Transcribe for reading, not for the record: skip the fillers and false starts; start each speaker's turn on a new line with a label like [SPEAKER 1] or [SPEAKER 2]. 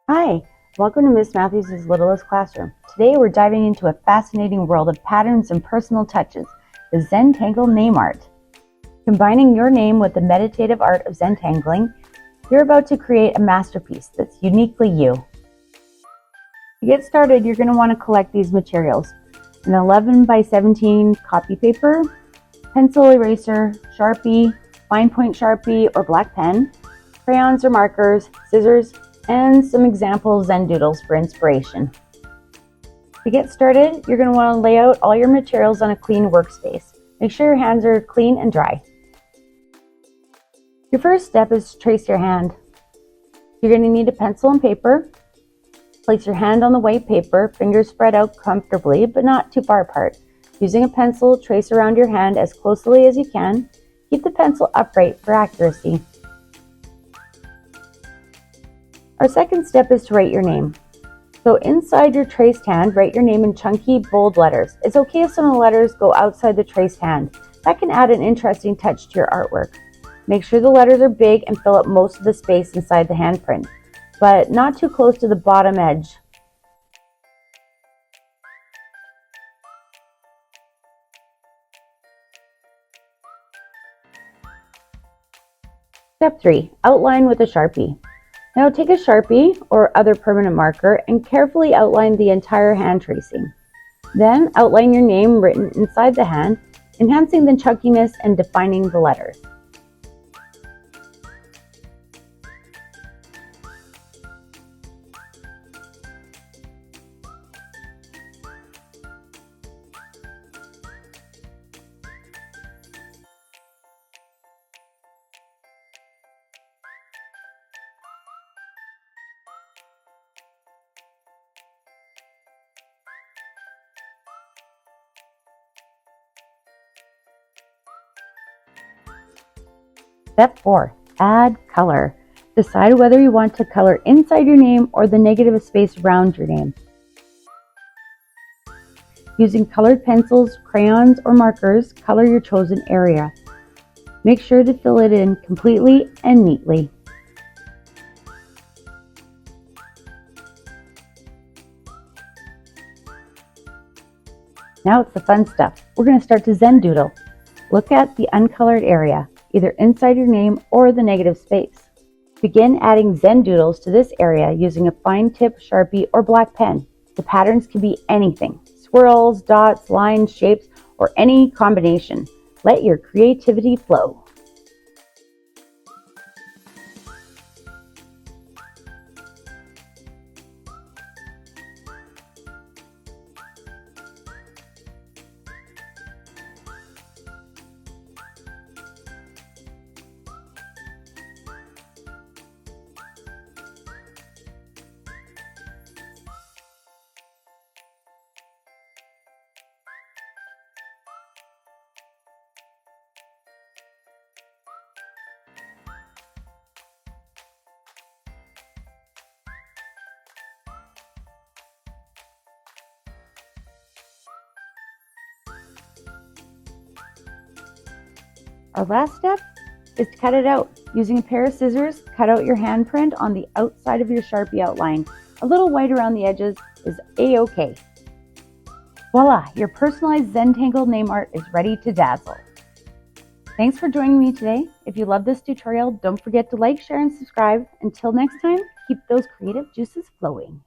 [SPEAKER 1] Hi, welcome to Miss Matthews' Littlest classroom. Today we're diving into a fascinating world of patterns and personal touches, the Zentangle name art. Combining your name with the meditative art of Zentangling, you're about to create a masterpiece that's uniquely you. To get started, you're going to want to collect these materials: an 11 by 17 copy paper, pencil eraser, Sharpie, fine point Sharpie or black pen, crayons or markers, scissors, and some example zendoodles for inspiration. To get started, you're going to want to lay out all your materials on a clean workspace. Make sure your hands are clean and dry. Your first step is to trace your hand. You're going to need a pencil and paper. Place your hand on the white paper, fingers spread out comfortably but not too far apart. Using a pencil, trace around your hand as closely as you can. Keep the pencil upright for accuracy. Our second step is to write your name. So inside your traced hand, write your name in chunky, bold letters. It's okay if some of the letters go outside the traced hand. That can add an interesting touch to your artwork. Make sure the letters are big and fill up most of the space inside the handprint, but not too close to the bottom edge. Step 3. Outline with a Sharpie. Now take a Sharpie or other permanent marker and carefully outline the entire hand tracing. Then outline your name written inside the hand, enhancing the chunkiness and defining the letters. Step 4. Add color. Decide whether you want to color inside your name or the negative space around your name. Using colored pencils, crayons, or markers, color your chosen area. Make sure to fill it in completely and neatly. Now it's the fun stuff. We're going to start to zendoodle. Look at the uncolored area, either inside your name or the negative space. Begin adding zendoodles to this area using a fine tip Sharpie or black pen. The patterns can be anything: swirls, dots, lines, shapes, or any combination. Let your creativity flow. Our last step is to cut it out. Using a pair of scissors, cut out your handprint on the outside of your Sharpie outline. A little white around the edges is a-okay. Voila, your personalized Zentangle name art is ready to dazzle. Thanks for joining me today. If you love this tutorial, don't forget to like, share, and subscribe. Until next time, keep those creative juices flowing.